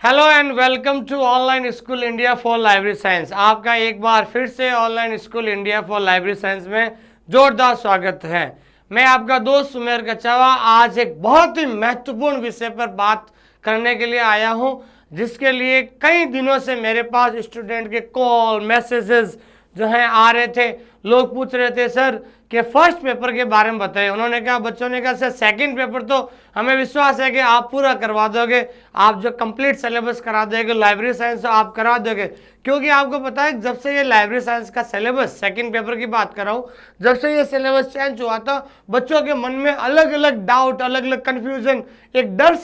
Hello and welcome to online school India for library science. आपका एक बार फिर से online school India for library science में जोरदार स्वागत है। मैं आपका दोस्त सुमेर कचावा आज एक बहुत ही महत्वपूर्ण विषय पर बात करने के लिए आया हूं, जिसके लिए कई दिनों से मेरे पास स्टूडेंट के कॉल मैसेजेस जो हैं आ रहे थे। लोग पूछ रहे थे सर कि फर्स्ट पेपर के बारे में बताइए। उन्होंने कहा, बच्चों ने कहा सर सेकंड पेपर तो हमें विश्वास है कि आप पूरा करवा दोगे, आप जो कंप्लीट सिलेबस करा दोगे, लाइब्रेरी साइंस आप करा दोगे। क्योंकि आपको पता है जब से ये लाइब्रेरी साइंस का सिलेबस, सेकंड पेपर की बात कर रहा हूँ, जब से ये सिलेबस चेंज हुआ था बच्चों के मन में अलग अलग डाउट, अलग अलग कन्फ्यूजन, एक डर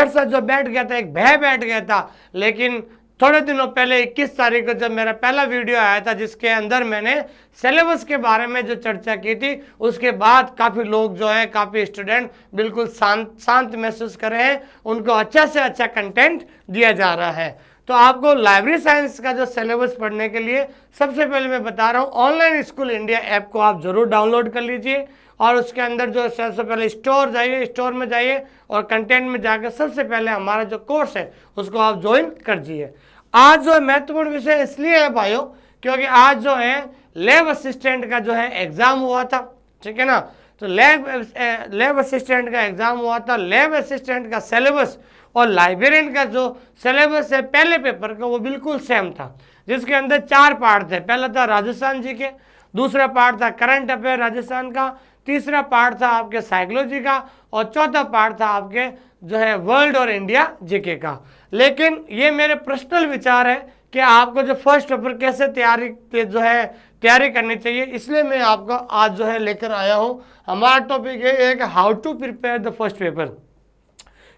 सा जो बैठ गया था, एक भय बैठ गया था। लेकिन थोड़े दिनों पहले 21 तारीख को जब मेरा पहला वीडियो आया था जिसके अंदर मैंने सिलेबस के बारे में जो चर्चा की थी, उसके बाद काफ़ी लोग जो है, काफ़ी स्टूडेंट बिल्कुल शांत महसूस कर रहे हैं, उनको अच्छा से अच्छा कंटेंट दिया जा रहा है। तो आपको लाइब्रेरी साइंस का जो सिलेबस पढ़ने के लिए सबसे पहले मैं बता रहा हूँ, ऑनलाइन स्कूल इंडिया ऐप को आप जरूर डाउनलोड कर लीजिए और उसके अंदर जो सबसे पहले स्टोर में जाइए और कंटेंट में जाकर सबसे पहले हमारा जो कोर्स है उसको आप ज्वाइन कर दीजिए। आज जो महत्वपूर्ण विषय इसलिए है भाइयों क्योंकि आज जो है लैब असिस्टेंट का जो है एग्जाम हुआ था, ठीक है ना। तो लैब असिस्टेंट का एग्जाम हुआ था। लैब असिस्टेंट का सिलेबस और लाइब्रेरियन का जो सिलेबस है पहले पेपर का वो बिल्कुल सेम था, जिसके अंदर 4 पार्ट थे। पहला था राजस्थान जी के, दूसरा पार्ट था करंट अफेयर राजस्थान का, तीसरा पार्ट था आपके साइकोलॉजी का और चौथा पार्ट था आपके जो है वर्ल्ड और इंडिया जीके का। लेकिन ये मेरे पर्सनल विचार है कि आपको जो फर्स्ट पेपर कैसे तैयारी करनी चाहिए, इसलिए मैं आपको आज जो है लेकर आया हूँ। हमारा टॉपिक है एक how to prepare the first paper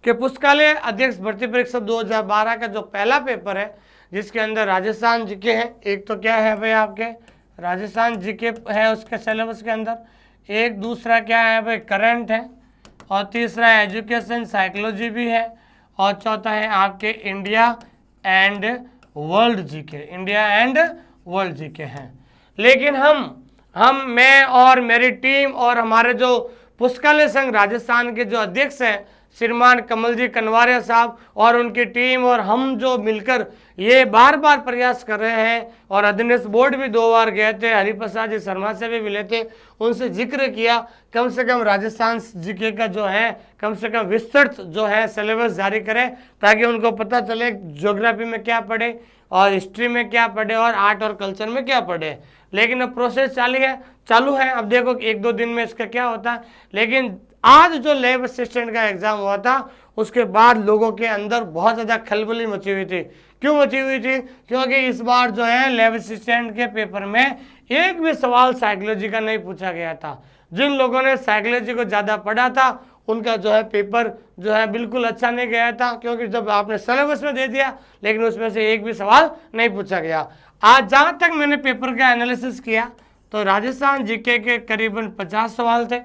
कि पुस्तकालय अध्यक्ष भर्ती परीक्षा 2012 का जो पहला पेपर है जिसके अंदर राजस्थान जीके है। एक तो क्या है भाई आपके राजस्थान जीके है उसके सिलेबस के अंदर, एक दूसरा क्या है भाई करंट है और तीसरा एजुकेशन साइकोलॉजी भी है और चौथा है आपके India and world GK, India and world GK हैं। लेकिन मैं और मेरी टीम और हमारे जो पुस्तकालय संघ राजस्थान के जो अध्यक्ष हैं श्रीमान कमल जी कनवारिया साहब और उनकी टीम और हम जो मिलकर ये बार बार प्रयास कर रहे हैं और अध्ययन बोर्ड भी 2 बार गए थे, हरिप्रसाद जी शर्मा से भी मिले थे, उनसे जिक्र किया कम से कम राजस्थान जीके का जो है कम से कम विस्तृत जो है सिलेबस जारी करें ताकि उनको पता चले ज्योग्राफी में क्या पढ़े और हिस्ट्री में क्या पढ़े और आर्ट और कल्चर में क्या पढ़े। लेकिन अब प्रोसेस चालू है। अब देखो 1-2 दिन में इसका क्या होता है। लेकिन आज जो लैब असिस्टेंट का एग्जाम हुआ था उसके बाद लोगों के अंदर बहुत ज़्यादा खलबली मची हुई थी। क्यों मची हुई थी? क्योंकि इस बार जो है लैब असिस्टेंट के पेपर में एक भी सवाल साइकोलॉजी का नहीं पूछा गया था। जिन लोगों ने साइकोलॉजी को ज़्यादा पढ़ा था उनका जो है पेपर जो है बिल्कुल अच्छा नहीं गया था, क्योंकि जब आपने सिलेबस में दे दिया लेकिन उसमें से एक भी सवाल नहीं पूछा गया। आज जहाँ तक मैंने पेपर का एनालिसिस किया तो राजस्थान जीके के करीबन 50 सवाल थे,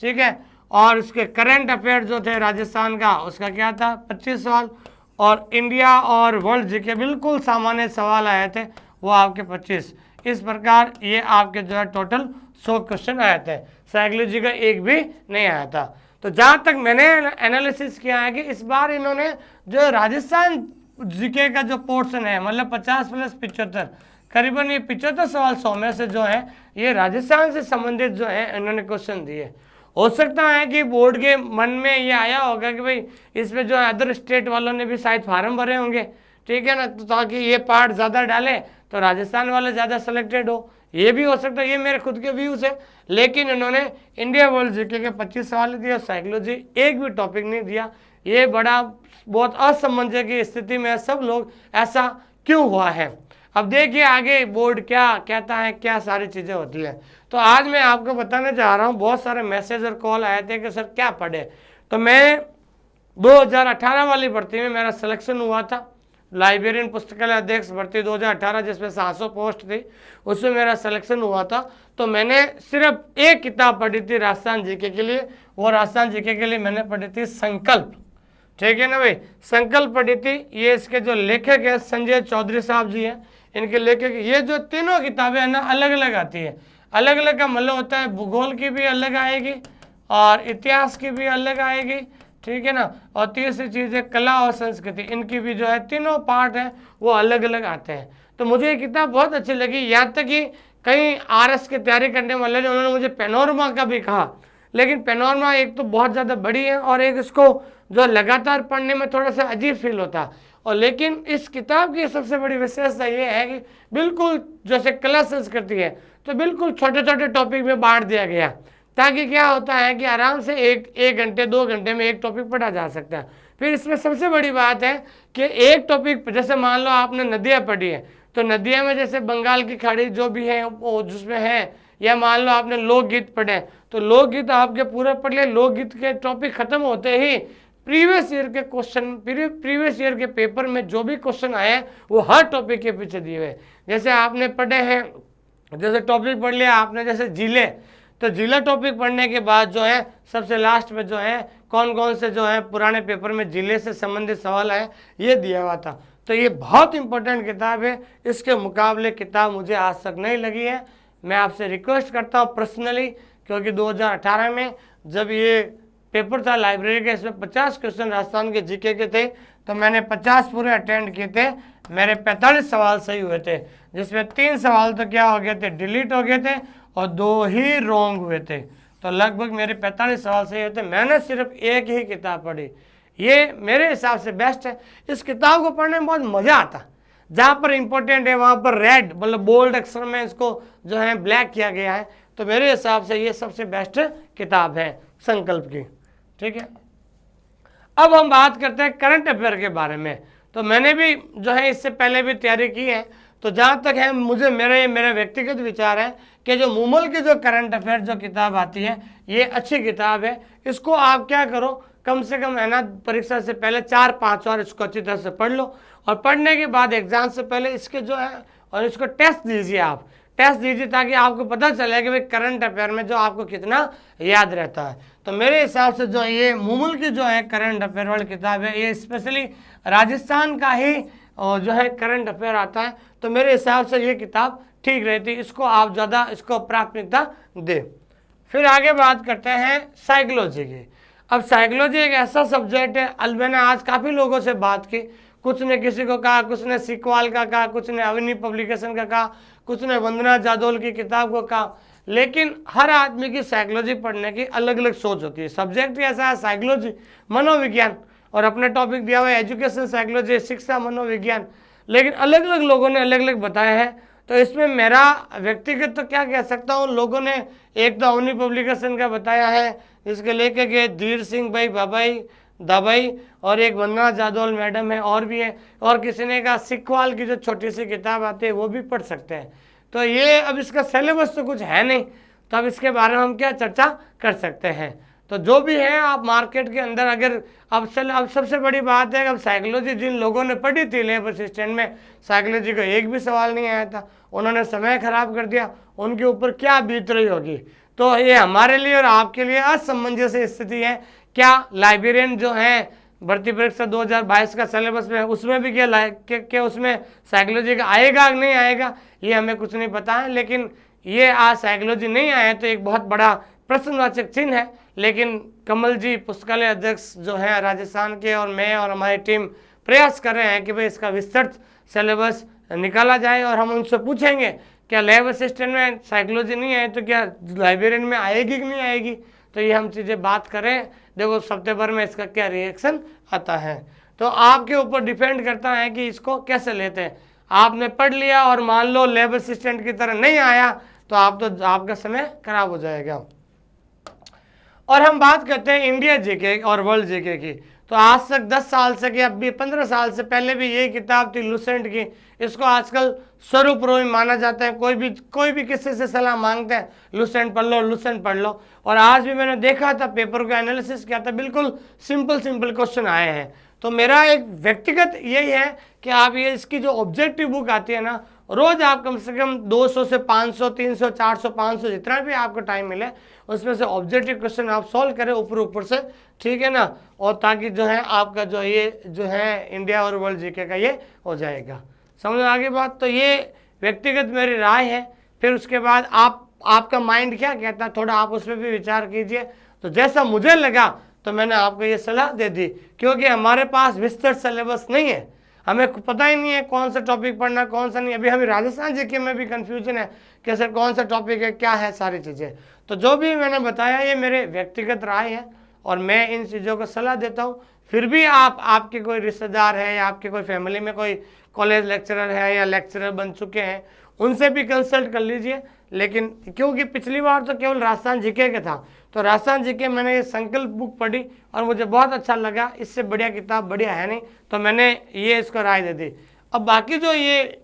ठीक है, और उसके करंट अफेयर जो थे राजस्थान का उसका क्या था 25 सवाल और इंडिया और वर्ल्ड जीके बिल्कुल सामान्य सवाल आए थे वो आपके 25। इस प्रकार ये आपके जो है टोटल 100 क्वेश्चन आए थे, साइकोलॉजी का एक भी नहीं आया था। तो जहाँ तक मैंने एनालिसिस किया है कि इस बार इन्होंने जो राजस्थान जीके का जो पोर्शन है मतलब 50 + 75 करीबन ये 75 सवाल 100 में से जो है ये राजस्थान से संबंधित जो है इन्होंने क्वेश्चन दिए। हो सकता है कि बोर्ड के मन में ये आया होगा कि भाई इसमें जो अदर स्टेट वालों ने भी शायद फार्म भरे होंगे, ठीक है ना, तो ताकि ये पार्ट ज़्यादा डाले तो राजस्थान वाले ज़्यादा सिलेक्टेड हो, ये भी हो सकता है। ये मेरे खुद के व्यूज़ है। लेकिन इन्होंने इंडिया वर्ल्ड जीके के 25 सवाल दिए, साइकोलॉजी एक भी टॉपिक नहीं दिया। ये बहुत असमंजस की स्थिति में सब लोग, ऐसा क्यों हुआ है? अब देखिए आगे बोर्ड क्या कहता है, क्या सारी चीज़ें होती है। तो आज मैं आपको बताने जा रहा हूँ, बहुत सारे मैसेज और कॉल आए थे कि सर क्या पढ़े। तो मैं 2018 वाली भर्ती में मेरा सिलेक्शन हुआ था, लाइब्रेरियन पुस्तकालय अध्यक्ष भर्ती 2018 जिसमें 700 पोस्ट थी, उसमें मेरा सिलेक्शन हुआ था। तो मैंने सिर्फ एक किताब पढ़ी थी राजस्थान जीके के लिए, वो राजस्थान जीके के लिए मैंने पढ़ी थी संकल्प, ठीक है ना भाई, संकल्प पढ़ी थी। ये इसके जो लेखक है संजय चौधरी साहब जी हैं, इनके लेखक। ये जो तीनों किताबें हैं ना अलग अलग आती है, अलग अलग का मतलब होता है भूगोल की भी अलग आएगी और इतिहास की भी अलग आएगी, ठीक है ना। और तीसरी चीज़ है कला और संस्कृति, इनकी भी जो है तीनों पार्ट हैं वो अलग अलग आते हैं। तो मुझे ये किताब बहुत अच्छी लगी, यहाँ तक कि कई आरएस की तैयारी करने वाले ने उन्होंने मुझे पैनोरमा का भी कहा, लेकिन पैनोरमा एक तो बहुत ज़्यादा बड़ी है और एक इसको जो लगातार पढ़ने में थोड़ा सा अजीब फील होता है। और लेकिन इस किताब की सबसे बड़ी विशेषता ये है कि बिल्कुल जैसे कला संस्कृति है तो बिल्कुल छोटे छोटे टॉपिक में बांट दिया गया, ताकि क्या होता है कि आराम से एक घंटे 2 घंटे में एक टॉपिक पढ़ा जा सकता है। फिर इसमें सबसे बड़ी बात है कि एक टॉपिक, जैसे मान लो आपने नदियाँ पढ़ी है तो नदियाँ में जैसे बंगाल की खाड़ी जो भी है वो जिसमें है, या मान लो आपने लोकगीत पढ़े तो लोकगीत आपके पूरे पढ़ लिए, लोकगीत के टॉपिक खत्म होते ही प्रीवियस ईयर के क्वेश्चन, प्रीवियस ईयर के पेपर में जो भी क्वेश्चन आए वो हर टॉपिक के पीछे दिए हुए। जैसे आपने पढ़े हैं, जैसे टॉपिक पढ़ लिया आपने जैसे जिले, तो जिला टॉपिक पढ़ने के बाद जो है सबसे लास्ट में जो है कौन कौन से जो है पुराने पेपर में जिले से संबंधित सवाल आए ये दिया हुआ था। तो ये बहुत इंपॉर्टेंट किताब है, इसके मुकाबले किताब मुझे आज तक नहीं लगी है। मैं आपसे रिक्वेस्ट करता हूँ पर्सनली, क्योंकि 2018 में जब ये पेपर था लाइब्रेरी का, इसमें 50 क्वेश्चन राजस्थान के जीके के थे, तो मैंने 50 पूरे अटेंड किए थे, मेरे 45 सवाल सही हुए थे, जिसमें 3 सवाल तो क्या हो गए थे, डिलीट हो गए थे और 2 ही रॉन्ग हुए थे। तो लगभग मेरे 45 सवाल सही हुए थे। मैंने सिर्फ एक ही किताब पढ़ी, ये मेरे हिसाब से बेस्ट है। इस किताब को पढ़ने में बहुत मज़ा आता, जहाँ पर इंपॉर्टेंट है वहाँ पर रेड मतलब बोल्ड अक्षर में इसको जो है ब्लैक किया गया है। तो मेरे हिसाब से ये सबसे बेस्ट किताब है संकल्प की। ठीक है, अब हम बात करते हैं करंट अफेयर के बारे में। तो मैंने भी जो है इससे पहले भी तैयारी की है, तो जहाँ तक है मुझे मेरा व्यक्तिगत विचार है कि जो मूमल की जो करंट अफेयर जो किताब आती है ये अच्छी किताब है। इसको आप क्या करो, कम से कम है ना परीक्षा से पहले 4-5 बार इसको अच्छी तरह से पढ़ लो, और पढ़ने के बाद एग्जाम से पहले इसके जो है और इसको टेस्ट दीजिए, आप टेस्ट दीजिए ताकि आपको पता चले कि भाई करंट अफेयर में जो आपको कितना याद रहता है। तो मेरे हिसाब से जो ये मूमल की जो है करंट अफेयर वाली किताब है, ये स्पेशली राजस्थान का ही जो है करंट अफेयर आता है, तो मेरे हिसाब से ये किताब ठीक रहती है, इसको आप ज़्यादा इसको प्राथमिकता दें। फिर आगे बात करते हैं साइकोलॉजी की। अब साइकोलॉजी एक ऐसा सब्जेक्ट है, मैंने आज काफ़ी लोगों से बात की, कुछ ने किसी को कहा, कुछ ने सिकवाल का कहा, कुछ ने अवनी पब्लिकेशन का कहा, कुछ ने वंदना जादौल की किताब को कहा, लेकिन हर आदमी की साइकोलॉजी पढ़ने की अलग अलग सोच होती है। सब्जेक्ट ऐसा है साइकोलॉजी, मनोविज्ञान, और अपना टॉपिक दिया हुआ है एजुकेशन साइकोलॉजी, शिक्षा मनोविज्ञान, लेकिन अलग अलग लोगों ने अलग अलग बताया है। तो इसमें मेरा व्यक्तिगत तो क्या कह सकता हूँ, लोगों ने एक तो अवनी पब्लिकेशन का बताया है, इसके लेके गए धीर सिंह भाई बाबाई दबाई, और एक वंदना जादौल मैडम है, और भी है, और किसी ने कहा सिखवाल की जो छोटी सी किताब आती है वो भी पढ़ सकते हैं। तो ये अब इसका सिलेबस तो कुछ है नहीं, तो अब इसके बारे में हम क्या चर्चा कर सकते हैं। तो जो भी है आप मार्केट के अंदर अगर अब सबसे बड़ी बात है कि अब साइकोलॉजी जिन लोगों ने पढ़ी थी लेबर असिस्टेंट में, साइकोलॉजी का एक भी सवाल नहीं आया था, उन्होंने समय खराब कर दिया, उनके ऊपर क्या बीत रही होगी। तो ये हमारे लिए और आपके लिए असमंजस स्थिति है। क्या लाइब्रेरियन जो है भर्ती परीक्षा 2022 का सिलेबस में उसमें भी क्या उसमें साइकोलॉजी का आएगा कि नहीं आएगा, ये हमें कुछ नहीं पता है। लेकिन ये आज साइकोलॉजी नहीं आया तो एक बहुत बड़ा प्रश्नवाचक चिन्ह है। लेकिन कमल जी पुस्तकालय अध्यक्ष जो हैं राजस्थान के, और मैं और हमारी टीम प्रयास कर रहे हैं कि भाई इसका विस्तृत सिलेबस निकाला जाए, और हम उनसे पूछेंगे क्या लैब असिस्टेंट में साइकोलॉजी नहीं आए तो क्या लाइब्रेरियन में आएगी कि नहीं आएगी। तो ये हम चीज़ें बात करें, देखो हफ्ते भर में इसका क्या रिएक्शन आता है। तो आपके ऊपर डिपेंड करता है कि इसको कैसे लेते हैं। आपने पढ़ लिया और मान लो लैब असिस्टेंट की तरह नहीं आया तो आपका समय खराब हो जाएगा। और हम बात करते हैं इंडिया जीके और वर्ल्ड जीके की। तो आज तक 10 साल से कि अभी 15 साल से पहले भी यही किताब थी लुसेंट की, इसको आजकल स्वरूपरोही माना जाता है। कोई भी किसी से सलाह मांगते हैं लुसेंट पढ़ लो, लुसेंट पढ़ लो। और आज भी मैंने देखा था, पेपर का एनालिसिस किया था, बिल्कुल सिंपल क्वेश्चन आए हैं। तो मेरा एक व्यक्तिगत यही है कि आप ये इसकी जो ऑब्जेक्टिव बुक आती है ना, रोज आप कम से कम 200 से 500, 300, 400, 500 जितना भी आपको टाइम मिले उसमें से ऑब्जेक्टिव क्वेश्चन आप सॉल्व करें ऊपर से, ठीक है ना। और ताकि जो है आपका जो ये जो है इंडिया और वर्ल्ड जीके का ये हो जाएगा। समझ आगे बात। तो ये व्यक्तिगत मेरी राय है। फिर उसके बाद आपका माइंड क्या कहता है, थोड़ा आप उस पर भी विचार कीजिए। तो जैसा मुझे लगा तो मैंने आपको ये सलाह दे दी, क्योंकि हमारे पास विस्तृत सिलेबस नहीं है, हमें पता ही नहीं है कौन सा टॉपिक पढ़ना कौन सा नहीं। अभी हमें राजस्थान जीके में भी कंफ्यूजन है कि सर कौन सा टॉपिक है, क्या है, सारी चीज़ें। तो जो भी मैंने बताया ये मेरे व्यक्तिगत राय है और मैं इन चीज़ों को सलाह देता हूँ। फिर भी आपके कोई रिश्तेदार है या आपके कोई फैमिली में कोई कॉलेज लेक्चरर है या लेक्चरर बन चुके हैं, उनसे भी कंसल्ट कर लीजिए। लेकिन क्योंकि पिछली बार तो केवल राजस्थान जीके का था, तो राजस्थान जीके मैंने ये संकल्प बुक पढ़ी और मुझे बहुत अच्छा लगा, इससे बढ़िया किताब बढ़िया है नहीं, तो मैंने ये इसको राय दे दी। अब बाकी जो ये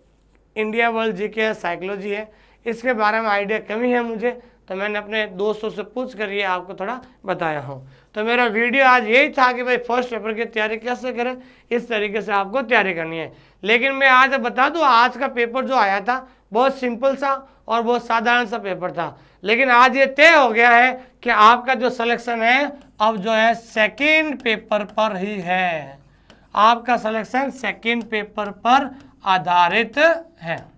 इंडिया वर्ल्ड जीके है, साइकोलॉजी है, इसके बारे में आइडिया कमी है मुझे, तो मैंने अपने दोस्तों से पूछ कर ये आपको थोड़ा बताया हूँ। तो मेरा वीडियो आज यही था कि भाई फर्स्ट पेपर की तैयारी कैसे करें, इस तरीके से आपको तैयारी करनी है। लेकिन मैं आज बता दूं, आज का पेपर जो आया था बहुत सिंपल सा और बहुत साधारण सा पेपर था, लेकिन आज ये तय हो गया है कि आपका जो सिलेक्शन है अब जो है सेकेंड पेपर पर ही है। आपका सिलेक्शन सेकेंड पेपर पर आधारित है।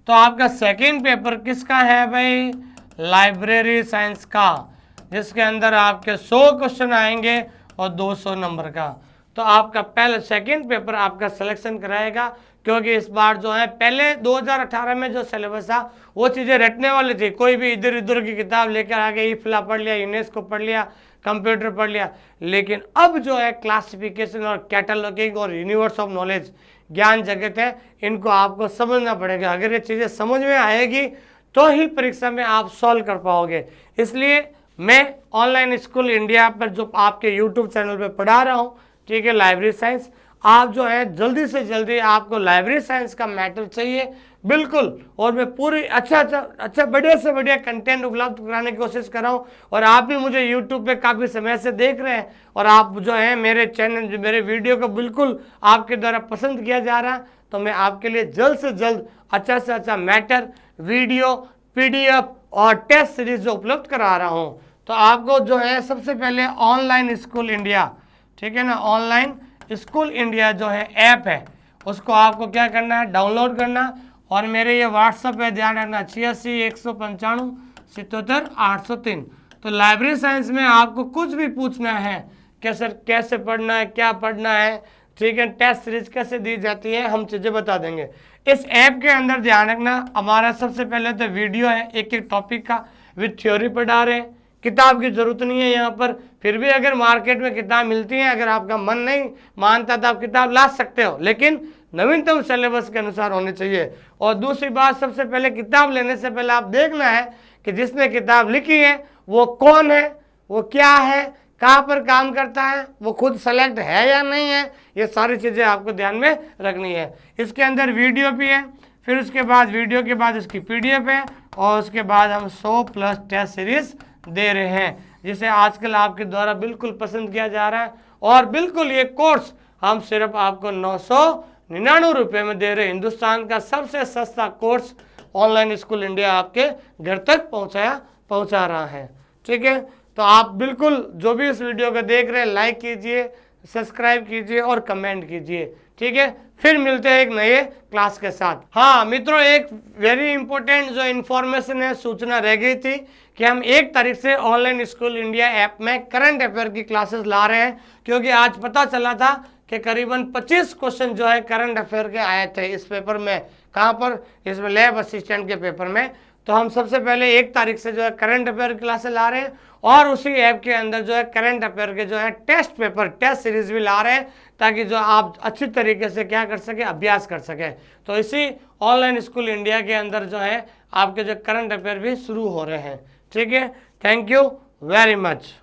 तो आपका सेकेंड पेपर किसका है भाई? लाइब्रेरी साइंस का, जिसके अंदर आपके 100 क्वेश्चन आएंगे और 200 नंबर का। तो आपका पहले सेकेंड पेपर आपका सिलेक्शन कराएगा, क्योंकि इस बार जो है पहले 2018 में जो सिलेबस था वो चीज़ें रटने वाली थी, कोई भी इधर उधर की किताब लेकर आ गए, इफ्ला पढ़ लिया, यूनेस्को पढ़ लिया, कंप्यूटर पढ़ लिया। लेकिन अब जो है क्लासिफिकेशन और कैटलॉगिंग और यूनिवर्स ऑफ नॉलेज ज्ञान जगत है, इनको आपको समझना पड़ेगा। अगर ये चीज़ें समझ में आएगी तो ही परीक्षा में आप सॉल्व कर पाओगे। इसलिए मैं ऑनलाइन स्कूल इंडिया पर जो आपके यूट्यूब चैनल पर पढ़ा रहा हूँ, ठीक है, लाइब्रेरी साइंस, आप जो है जल्दी से जल्दी आपको लाइब्रेरी साइंस का मैटर चाहिए बिल्कुल, और मैं पूरी अच्छा बढ़िया से बढ़िया कंटेंट उपलब्ध कराने की कोशिश कर रहा हूँ। और आप भी मुझे यूट्यूब पे काफ़ी समय से देख रहे हैं और आप जो है मेरे चैनल मेरे वीडियो को बिल्कुल आपके द्वारा पसंद किया जा रहा है, तो मैं आपके लिए जल्द से जल्द अच्छा से अच्छा मैटर, वीडियो, PDF और टेस्ट सीरीज जो उपलब्ध करा रहा हूँ। तो आपको जो है सबसे पहले ऑनलाइन स्कूल इंडिया, ठीक है ना, ऑनलाइन स्कूल इंडिया जो है ऐप है, उसको आपको क्या करना है? डाउनलोड करना। और मेरे ये व्हाट्सअप है, ध्यान रखना, 86-195-77-803। तो लाइब्रेरी साइंस में आपको कुछ भी पूछना है कि सर कैसे पढ़ना है, क्या पढ़ना है, ठीक है, टेस्ट सीरीज कैसे दी जाती है, हम चीज़ें बता देंगे। इस ऐप के अंदर ध्यान रखना, हमारा सबसे पहले तो वीडियो है एक एक टॉपिक का, विद थ्योरी पढ़ा रहे हैं, किताब की जरूरत नहीं है यहाँ पर। फिर भी अगर मार्केट में किताब मिलती है, अगर आपका मन नहीं मानता तो आप किताब ला सकते हो, लेकिन नवीनतम सिलेबस के अनुसार होनी चाहिए। और दूसरी बात, सबसे पहले किताब लेने से पहले आप देखना है कि जिसने किताब लिखी है वो कौन है, वो क्या है, कहाँ पर काम करता है, वो खुद सेलेक्ट है या नहीं है, ये सारी चीज़ें आपको ध्यान में रखनी है। इसके अंदर वीडियो भी है, फिर उसके बाद वीडियो के बाद इसकी PDF है, और उसके बाद हम 100+ टेस्ट सीरीज दे रहे हैं, जिसे आजकल आपके द्वारा बिल्कुल पसंद किया जा रहा है। और बिल्कुल ये कोर्स हम सिर्फ आपको 999 रुपये में दे रहे हैं। हिंदुस्तान का सबसे सस्ता कोर्स ऑनलाइन स्कूल इंडिया आपके घर तक पहुंचा रहा है, ठीक है। तो आप बिल्कुल जो भी इस वीडियो को देख रहे हैं, लाइक कीजिए, सब्सक्राइब कीजिए और कमेंट कीजिए, ठीक है। फिर मिलते हैं एक नए क्लास के साथ। हाँ मित्रों, एक वेरी इंपॉर्टेंट जो इन्फॉर्मेशन है, सूचना रह गई थी कि हम 1 तारीख से ऑनलाइन स्कूल इंडिया ऐप में करंट अफेयर की क्लासेस ला रहे हैं, क्योंकि आज पता चला था कि करीबन 25 क्वेश्चन जो है करंट अफेयर के आए थे इस पेपर में। कहाँ पर? इसमें लैब असिस्टेंट के पेपर में। तो हम सबसे पहले 1 तारीख से जो है करंट अफेयर क्लासेस ला रहे हैं, और उसी ऐप के अंदर जो है करंट अफेयर के जो है टेस्ट पेपर, टेस्ट सीरीज भी ला रहे हैं, ताकि जो आप अच्छी तरीके से क्या कर सके, अभ्यास कर सके। तो इसी ऑनलाइन स्कूल इंडिया के अंदर जो है आपके जो करंट अफेयर भी शुरू हो रहे हैं, ठीक है। Thank you very much.